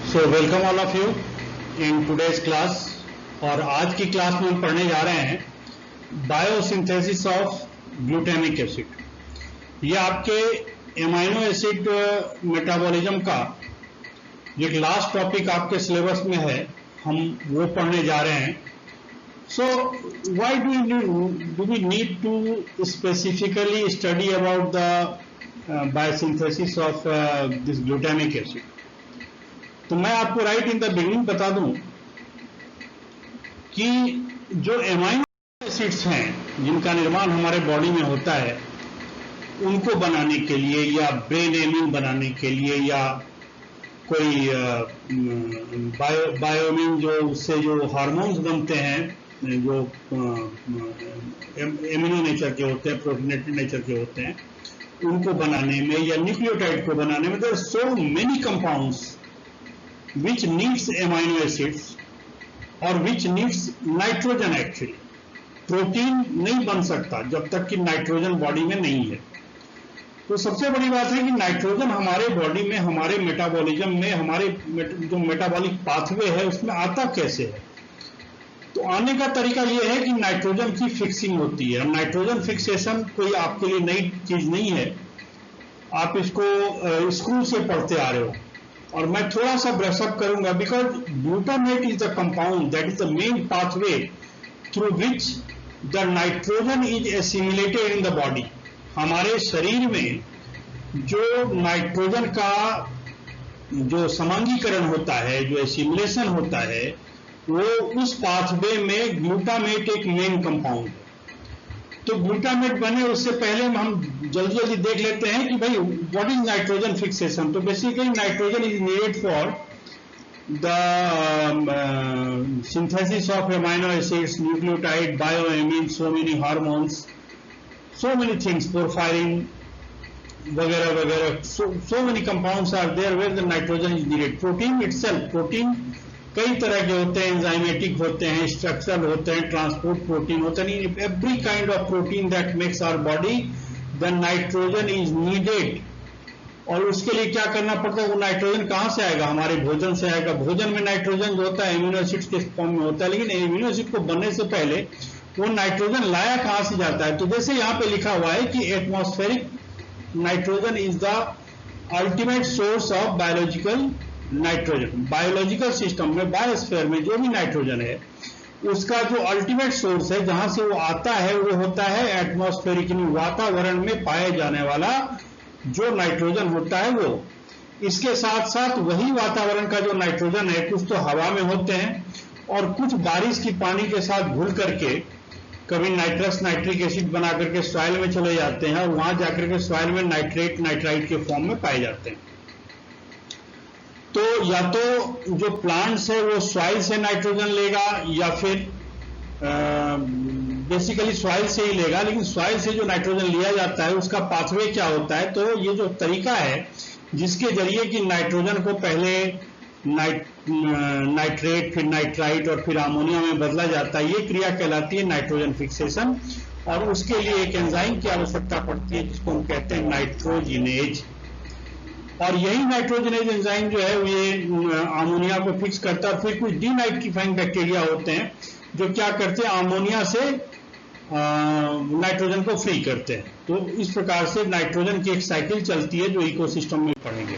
So welcome all of you in today's class. और आज की क्लास में हम पढ़ने जा रहे हैं बायोसिंथेसिस ऑफ ग्लूटामिक एसिड। ये आपके एमाइनो एसिड मेटाबॉलिज्म का एक लास्ट टॉपिक आपके सिलेबस में है, हम वो पढ़ने जा रहे हैं। So why do we need to specifically study about the biosynthesis of this glutamic acid? तो मैं आपको राइट इन द बिगिनिंग बता दूं कि जो एमाइनो एसिड्स हैं जिनका निर्माण हमारे बॉडी में होता है, उनको बनाने के लिए या ब्रेन एमिन बनाने के लिए या कोई बायोमिन जो उससे जो हार्मोन्स बनते हैं जो एमिनो नेचर के होते हैं, प्रोटीनेटेड नेचर के होते हैं, उनको बनाने में या न्यूक्लियोटाइड को बनाने में there are so many compounds which needs amino acids और which needs nitrogen actually। Protein नहीं बन सकता जब तक कि नाइट्रोजन बॉडी में नहीं है। तो सबसे बड़ी बात है कि नाइट्रोजन हमारे बॉडी में, हमारे मेटाबॉलिज्म में, हमारे जो मेटाबॉलिक पाथवे है उसमें आता कैसे है। तो आने का तरीका यह है कि नाइट्रोजन की फिक्सिंग होती है। नाइट्रोजन फिक्सेशन कोई आपके लिए नई चीज नहीं है, आप इसको स्कूल से पढ़ते आ रहे हो। और मैं थोड़ा सा ब्रशअप करूंगा because glutamate is the compound that is the main pathway through which the nitrogen is assimilated in the body. हमारे शरीर में जो नाइट्रोजन का जो समांगीकरण होता है, जो एसिमिलेशन होता है, वो उस पाथवे में ग्लूटामेट एक मेन कंपाउंड है। तो ग्लूटामेट बने उससे पहले हम जल्दी जल्दी देख लेते हैं कि भाई व्हाट इज नाइट्रोजन फिक्सेशन। तो basically nitrogen is needed for the synthesis of amino acids, nucleotide, bioamine, so many hormones, so many things, porphyrin वगैरह वगैरह, so many compounds are there where the nitrogen is needed. Protein itself, protein कई तरह के होते हैं, enzymatic होते हैं, structural होते हैं, ट्रांसपोर्ट प्रोटीन होते हैं। Every kind of protein that makes our body, the nitrogen is needed. और उसके लिए क्या करना पड़ता है, वो नाइट्रोजन कहां से आएगा, हमारे भोजन से आएगा। भोजन में नाइट्रोजन जो होता है एमिनो एसिड्स के फॉर्म में होता है, लेकिन एमिनो एसिड को बनने से पहले वो नाइट्रोजन लाया कहां से जाता है। तो जैसे यहाँ पे लिखा हुआ है कि atmospheric nitrogen is the ultimate source of biological nitrogen. Biological system में, बायोस्फीयर में जो भी नाइट्रोजन है उसका जो अल्टीमेट सोर्स है, जहां से वो आता है, वो होता है एटमॉस्फेरिक, वातावरण में पाए जाने वाला जो नाइट्रोजन होता है वो। इसके साथ साथ वही वातावरण का जो नाइट्रोजन है, कुछ तो हवा में होते हैं और कुछ बारिश की पानी के साथ घुल करके कभी नाइट्रस नाइट्रिक एसिड बना करके सॉइल में चले जाते हैं और वहां जाकर के सॉइल में नाइट्रेट नाइट्राइट के फॉर्म में पाए जाते हैं। तो या तो जो प्लांट्स है वो सॉइल से नाइट्रोजन लेगा या फिर बेसिकली सॉइल से ही लेगा, लेकिन सॉइल से जो नाइट्रोजन लिया जाता है उसका पाथवे क्या होता है। तो ये जो तरीका है जिसके जरिए कि नाइट्रोजन को पहले नाइट्रेट, फिर नाइट्राइट और फिर अमोनिया में बदला जाता है, ये क्रिया कहलाती है नाइट्रोजन फिक्सेशन। और उसके लिए एक एंजाइम की आवश्यकता पड़ती है जिसको हम कहते हैं नाइट्रोजिनेज। और यही नाइट्रोजनेज एंजाइम जो है ये अमोनिया को फिक्स करता है। फिर कुछ डीनाइट्रीफाइंग बैक्टीरिया होते हैं जो क्या करते हैं, अमोनिया से नाइट्रोजन को फ्री करते हैं। तो इस प्रकार से नाइट्रोजन की एक साइकिल चलती है जो इकोसिस्टम में पढ़ेंगे।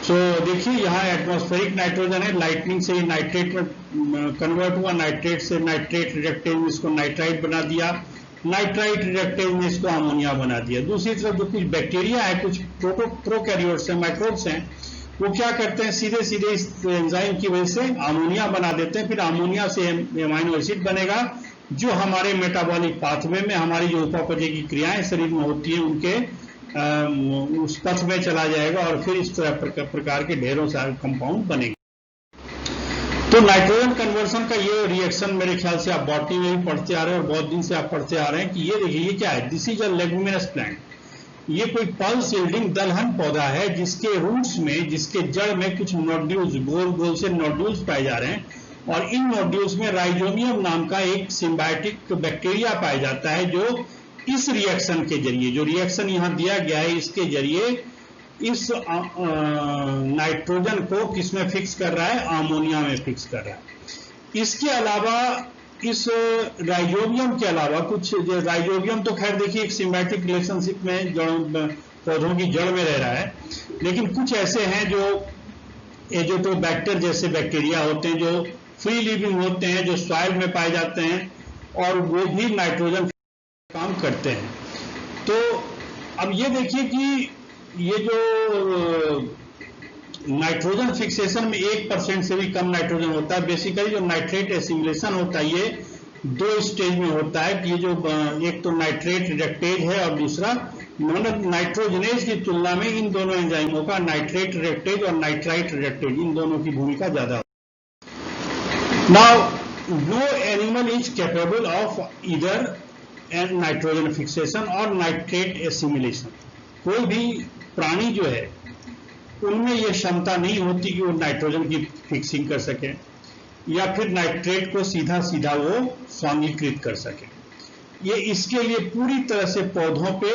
सो देखिए यहाँ एटमॉस्फेरिक नाइट्रोजन है, लाइटनिंग से नाइट्रेट में कन्वर्ट हुआ, नाइट्रेट से नाइट्रेट रिडक्टेज में इसको नाइट्राइट बना दिया, नाइट्राइट रिडक्टेज में इसको अमोनिया बना दिया। दूसरी तरफ जो कुछ बैक्टीरिया है, कुछ प्रोकैरियोट्स हैं, माइक्रोब्स हैं, वो क्या करते हैं, सीधे सीधे इस एंजाइम की वजह से अमोनिया बना देते हैं। फिर अमोनिया से एमाइनो एसिड बनेगा जो हमारे मेटाबॉलिक पाथवे में, हमारी जो उपापचय की क्रियाएं शरीर में होती हैं उनके उस पथ में चला जाएगा और फिर इस तरह प्रकार के ढेरों सारे कंपाउंड बनेंगे। तो नाइट्रोजन कन्वर्सन का ये रिएक्शन मेरे ख्याल से आप बॉटनी में भी पढ़ते आ रहे हैं और बहुत दिन से आप पढ़ते आ रहे हैं कि ये देखिए ये क्या है, this is a leguminous plant. ये कोई पल्स यील्डिंग दलहन पौधा है जिसके रूट्स में, जिसके जड़ में कुछ नोड्यूल्स, गोल गोल से नोड्यूल्स पाए जा रहे हैं और इन नोड्यूल्स में राइजोनियम नाम का एक सिम्बायोटिक बैक्टीरिया पाया जाता है जो इस रिएक्शन के जरिए, जो रिएक्शन यहां दिया गया है, इसके जरिए इस नाइट्रोजन को किसमें फिक्स कर रहा है, अमोनिया में फिक्स कर रहा है। इसके अलावा इस राइजोबियम के अलावा कुछ, राइजोबियम तो खैर देखिए एक सिम्बायोटिक रिलेशनशिप में पौधों की जड़ में रह रहा है, लेकिन कुछ ऐसे हैं जो एजोटोबैक्टर जैसे बैक्टीरिया होते हैं जो फ्री लिविंग होते हैं, जो सॉइल में पाए जाते हैं और वो भी नाइट्रोजन काम करते हैं। तो अब ये देखिए कि ये जो नाइट्रोजन फिक्सेशन में 1% से भी कम नाइट्रोजन होता है। बेसिकली जो नाइट्रेट एसिमिलेशन होता है ये 2 स्टेज में होता है कि ये जो एक तो नाइट्रेट रिडक्टेज है और दूसरा नाइट्रोजनेज की तुलना में इन दोनों एंजाइमों का नाइट्रेट रिडक्टेज और नाइट्राइट रिडक्टेज इन दोनों की भूमिका ज्यादा होती है। Now no animal is capable of either nitrogen fixation और नाइट्रेट एसिमिलेशन। कोई भी प्राणी जो है उनमें यह क्षमता नहीं होती कि वो नाइट्रोजन की फिक्सिंग कर सके या फिर नाइट्रेट को सीधा सीधा वो स्वांगीकृत कर सके। ये इसके लिए पूरी तरह से पौधों पे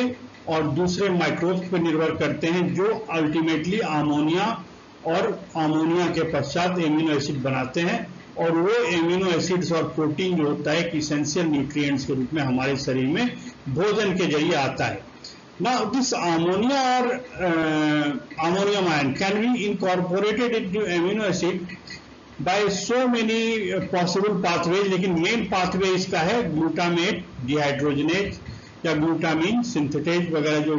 और दूसरे माइक्रोब्स पे निर्भर करते हैं जो अल्टीमेटली अमोनिया और अमोनिया के पश्चात एमिनो एसिड बनाते हैं और वो एमिनो एसिड्स और प्रोटीन जो होता है कि इसेंशियल न्यूट्रिएंट्स के रूप में हमारे शरीर में भोजन के जरिए आता है। Now this ammonia or ammonium ion can be incorporated into amino acid by so many possible pathways, लेकिन मेन पाथवे इसका है ग्लूटामेट डिहाइड्रोजनेज या ग्लूटामिन सिंथेटेज वगैरह जो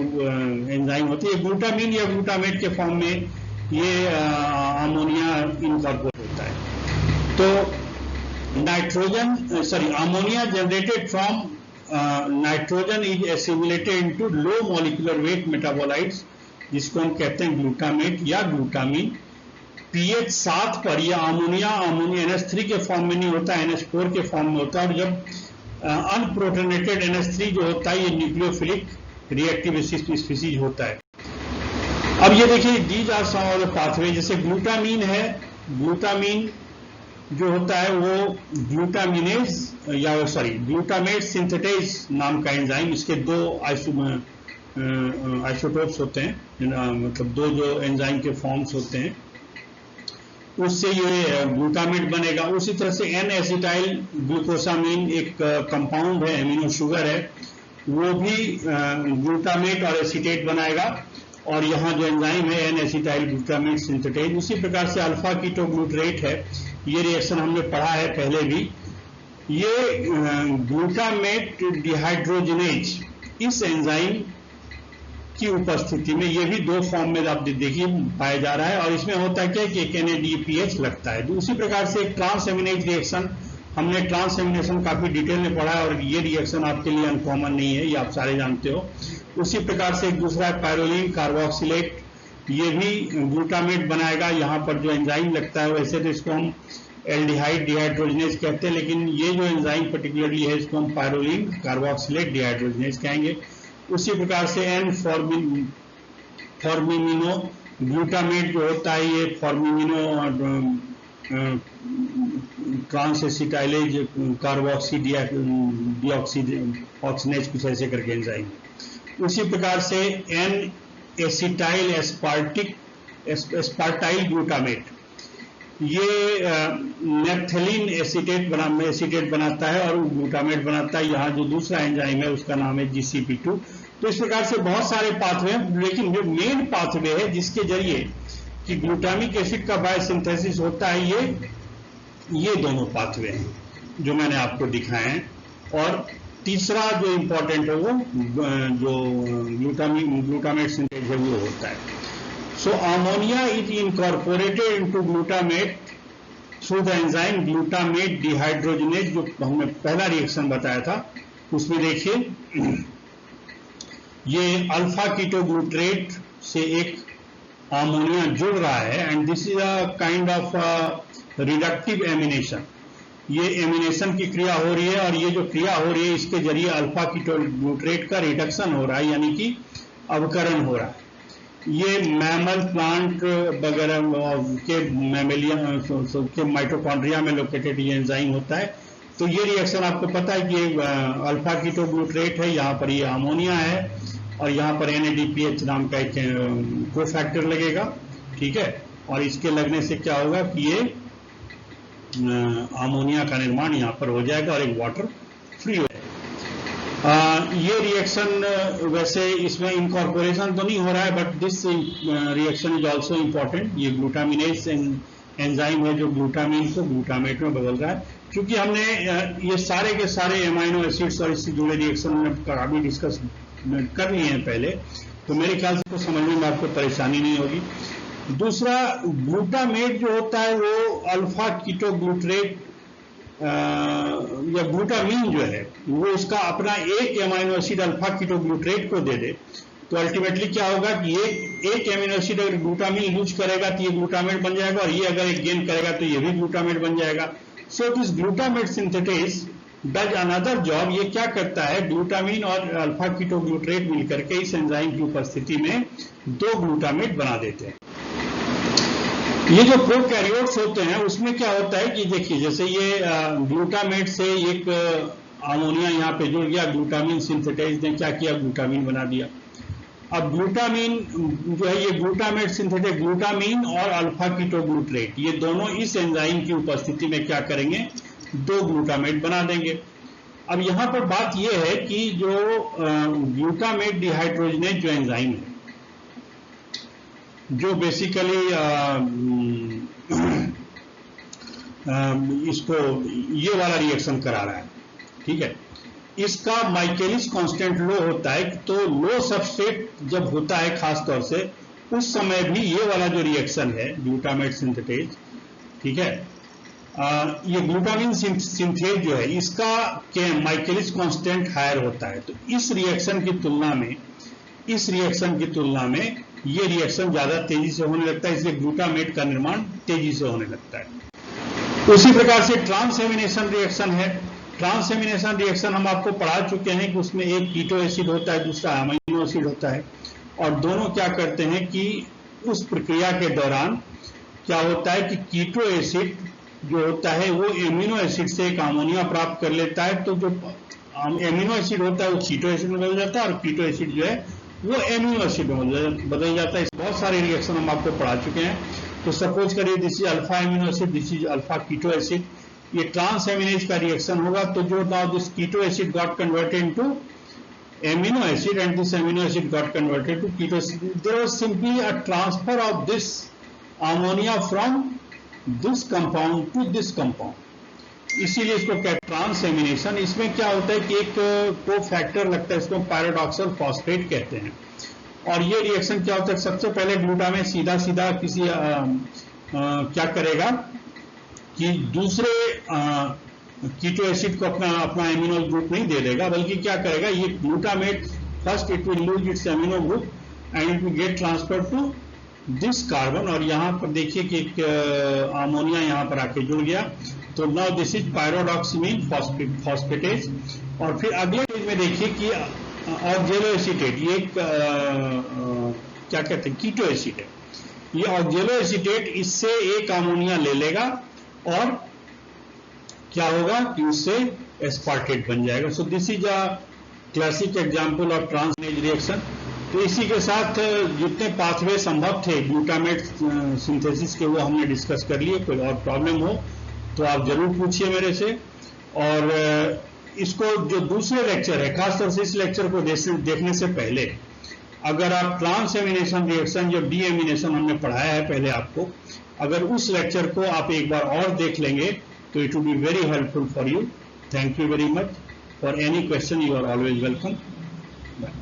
एंजाइम होती है। ग्लूटामिन या ग्लूटामेट के फॉर्म में ये अमोनिया इनकॉर्पोरेट होता है। तो ammonia generated from nitrogen is assimilated into low molecular weight metabolites जिसको हम कहते हैं ग्लूटामेट या ग्लूटामिन। pH 7 पर यह अमोनिया NH3 के फॉर्म में नहीं होता, NH4 के फॉर्म में होता है। और जब अनप्रोटोनेटेड NH3 जो होता है ये न्यूक्लियोफिलिक रिएक्टिव स्पीसीज होता है। अब ये देखिए these are some of the pathway. जैसे ग्लूटामीन है, ग्लूटामीन जो होता है वो ग्लूटामेट सिंथेटेज नाम का एंजाइम, इसके 2 आइसोटोप्स होते हैं, मतलब 2 जो एंजाइम के फॉर्म्स होते हैं उससे ये ग्लूटामेट बनेगा। उसी तरह से एन एसिटाइल ग्लूकोसामीन एक कंपाउंड है, एमिनो शुगर है, वो भी ग्लूटामेट और एसीटेट बनाएगा। और यहाँ जो एंजाइम है एन एसिटाइल ग्लूटामेट सिंथेटेज। उसी प्रकार से अल्फा कीटोग्लूटरेट है, ये रिएक्शन हमने पढ़ा है पहले भी। ये ग्लूटामेट डिहाइड्रोजनेज इस एंजाइम की उपस्थिति में ये भी 2 फॉर्म में आप देखिए पाया जा रहा है। और इसमें होता क्या है कि एक NADPH लगता है। उसी प्रकार से एक ट्रांसएमिनेज रिएक्शन, हमने ट्रांसएमिनेशन काफी डिटेल में पढ़ा है और ये रिएक्शन आपके लिए अनकॉमन नहीं है, ये आप सारे जानते हो। उसी प्रकार से एक दूसरा है पायरोलिन कार्बोक्सिलेट, ये भी ग्लूटामेट बनाएगा। यहाँ पर जो एंजाइम लगता है वैसे तो इसको हम एल्डिहाइड डिहाइड्रोजनेज कहते हैं, लेकिन ये जो एंजाइम पर्टिकुलरली है इसको हम पायरोलिन कार्बोक्सिलेट डिहाइड्रोजनेज कहेंगे। उसी प्रकार से एन फॉर्मिमिनो ग्लूटामेट जो होता है ये फॉर्मिमिनो ट्रांसएसिटाइलेज कार्बोक्सी डीऑक्सीनेज कुछ ऐसे करके एंजाइम। उसी प्रकार से एन एसिटाइल एस्पार्टाइल ग्लूटामेट, ये नेप्थेलिन एसीटेट बनाता है और ग्लूटामेट बनाता है। यहाँ जो दूसरा एंजाइम है उसका नाम है GCP2। तो इस प्रकार से बहुत सारे पाथवे हैं, लेकिन जो मेन पाथवे है जिसके जरिए कि ग्लूटामिक एसिड का बायोसिंथेसिस होता है ये दोनों पाथवे हैं जो मैंने आपको दिखाए हैं। और तीसरा जो इम्पोर्टेंट है वो जो ग्लूटामेट सिंथेज है वो होता है। So ammonia is incorporated into glutamate through the enzyme glutamate dehydrogenase, जो हमने पहला रिएक्शन बताया था उसमें देखिए ये अल्फा कीटोग्लूटरेट से एक अमोनिया जुड़ रहा है and this is a kind of reductive ammunition. ये एमिनेशन की क्रिया हो रही है और ये जो क्रिया हो रही है इसके जरिए अल्फा कीटोग्लूटरेट का रिडक्शन हो रहा है, यानी कि अवकरण हो रहा है। ये मैमल प्लांट वगैरह के मैमेलियन के माइटोकॉन्ड्रिया में लोकेटेड ये एंजाइम होता है। तो ये रिएक्शन आपको पता है कि अल्फा कीटोग्लूटरेट है, यहाँ पर ये अमोनिया है और यहाँ पर NADPH नाम का एक को फैक्टर लगेगा, ठीक है। और इसके लगने से क्या होगा कि ये अमोनिया का निर्माण यहाँ पर हो जाएगा और एक वाटर फ्री हो जाएगा। ये रिएक्शन वैसे इसमें इनकॉर्पोरेशन तो नहीं हो रहा है, but this reaction is also important. ये ग्लूटामिनेज एंजाइम है जो ग्लूटामिन को ग्लूटामेट में बदल रहा है। क्योंकि हमने ये सारे के सारे एमाइनो एसिड्स और इससे जुड़े रिएक्शन हमने काफी डिस्कस कर लिए हैं पहले, तो मेरे ख्याल से समझने में आपको परेशानी नहीं होगी। दूसरा, ग्लूटामेट जो होता है वो अल्फा कीटोग्लूटरेट या ग्लूटामीन जो है वो उसका अपना एक एमाइनो एसिड अल्फा कीटोग्लूटरेट को दे दे, तो अल्टीमेटली क्या होगा कि एक एमिनो एसिड अगर ग्लूटामीन यूज करेगा तो ये ग्लूटामेट बन जाएगा, और ये अगर एक गेन करेगा तो ये भी ग्लूटामेट बन जाएगा। So this glutamate synthetase does another job. ये क्या करता है, ग्लूटामीन और अल्फा कीटोग्लूटरेट मिलकर के इस एंजाइम की उपस्थिति में दो ग्लूटामेट बना देते हैं। ये जो प्रोकैरियोट्स होते हैं उसमें क्या होता है कि देखिए, जैसे ये ग्लूटामेट से एक अमोनिया यहाँ पे जुड़ गया, ग्लूटामीन सिंथेटाइज ने क्या किया, ग्लूटामीन बना दिया। अब ग्लूटामीन जो है, ये ग्लूटामेट सिंथेटिक ग्लूटामीन और अल्फा कीटोग्लूटरेट ये दोनों इस एंजाइम की उपस्थिति में क्या करेंगे, दो ग्लूटामेट बना देंगे। अब यहाँ पर बात यह है कि जो ग्लूटामेट डिहाइड्रोजनेज जो एंजाइम है, जो बेसिकली इसको ये वाला रिएक्शन करा रहा है, ठीक है, इसका माइकेलिस कांस्टेंट लो होता है। तो लो सबस्ट्रेट जब होता है खास तौर से, उस समय भी ये वाला जो रिएक्शन है ग्लूटामेट सिंथेटेज, ठीक है, ये ग्लूटामिन सिंथेज जो है इसका माइकेलिस कांस्टेंट हायर होता है। तो इस रिएक्शन की तुलना में ये रिएक्शन ज्यादा तेजी से होने लगता है, इसलिए ग्लूटामेट का निर्माण तेजी से होने लगता है। उसी प्रकार से ट्रांसएमिनेशन रिएक्शन है। ट्रांसएमिनेशन रिएक्शन हम आपको पढ़ा चुके हैं कि उसमें एक कीटो एसिड होता है, दूसरा अमीनो एसिड होता है, और दोनों क्या करते हैं कि उस प्रक्रिया के दौरान क्या होता है कि कीटो एसिड जो होता है वो एमिनो एसिड से एक अमोनिया प्राप्त कर लेता है। तो जो एमिनो एसिड होता है वो कीटो एसिड में बदल जाता है, और कीटो एसिड जो है वो एमिनो एसिड में बदल जाता है। बहुत सारे रिएक्शन हम आपको पढ़ा चुके हैं। तो सपोज करिए this is alpha amino acid, this is alpha keto acid, ये ट्रांसएमिनेज का रिएक्शन होगा। तो जो now this keto acid got converted into amino acid and this amino acid got converted to keto acid. There was simply a transfer of this ammonia from this compound to this compound. इसीलिए इसको क्या transamination. इसमें क्या होता है कि एक को फैक्टर लगता है, इसको पैराडॉक्सल फॉस्फेट कहते हैं। और ये रिएक्शन क्या होता है, सबसे पहले ग्लूटामेट सीधा सीधा किसी क्या करेगा कि दूसरे कीटो एसिड को अपना एमिनो ग्रुप नहीं दे देगा, बल्कि क्या करेगा, ये glutamate first it will lose its amino group and it will get transfer to this carbon. और यहाँ पर देखिए कि एक अमोनिया यहाँ पर आके जुड़ गया। तो नाउ दिस इज पायरोडॉक्सिमीन फॉस्फेटेज। और फिर अगले पेज में देखिए कि ऑक्जेलो एसीटेट, ये क्या कहते हैं, कीटो एसिड है। ये ऑक्जेलो एसीटेट इससे एक अमोनिया ले लेगा और क्या होगा कि उससे एस्पार्टेट बन जाएगा। So this is a classic example of transaminase reaction. तो इसी के साथ जितने पाथवे संभव थे ग्लूटामेट सिंथेसिस के वो हमने डिस्कस कर लिए। कोई और प्रॉब्लम हो तो आप जरूर पूछिए मेरे से। और इसको जो दूसरे लेक्चर है, खासतौर से इस लेक्चर को देखने से पहले अगर आप ट्रांसएमिनेशन रिएक्शन जो डीएमिनेशन हमने पढ़ाया है पहले आपको, अगर उस लेक्चर को आप एक बार और देख लेंगे तो it will be very helpful for you. Thank you very much. For any question, you are always welcome. Bye.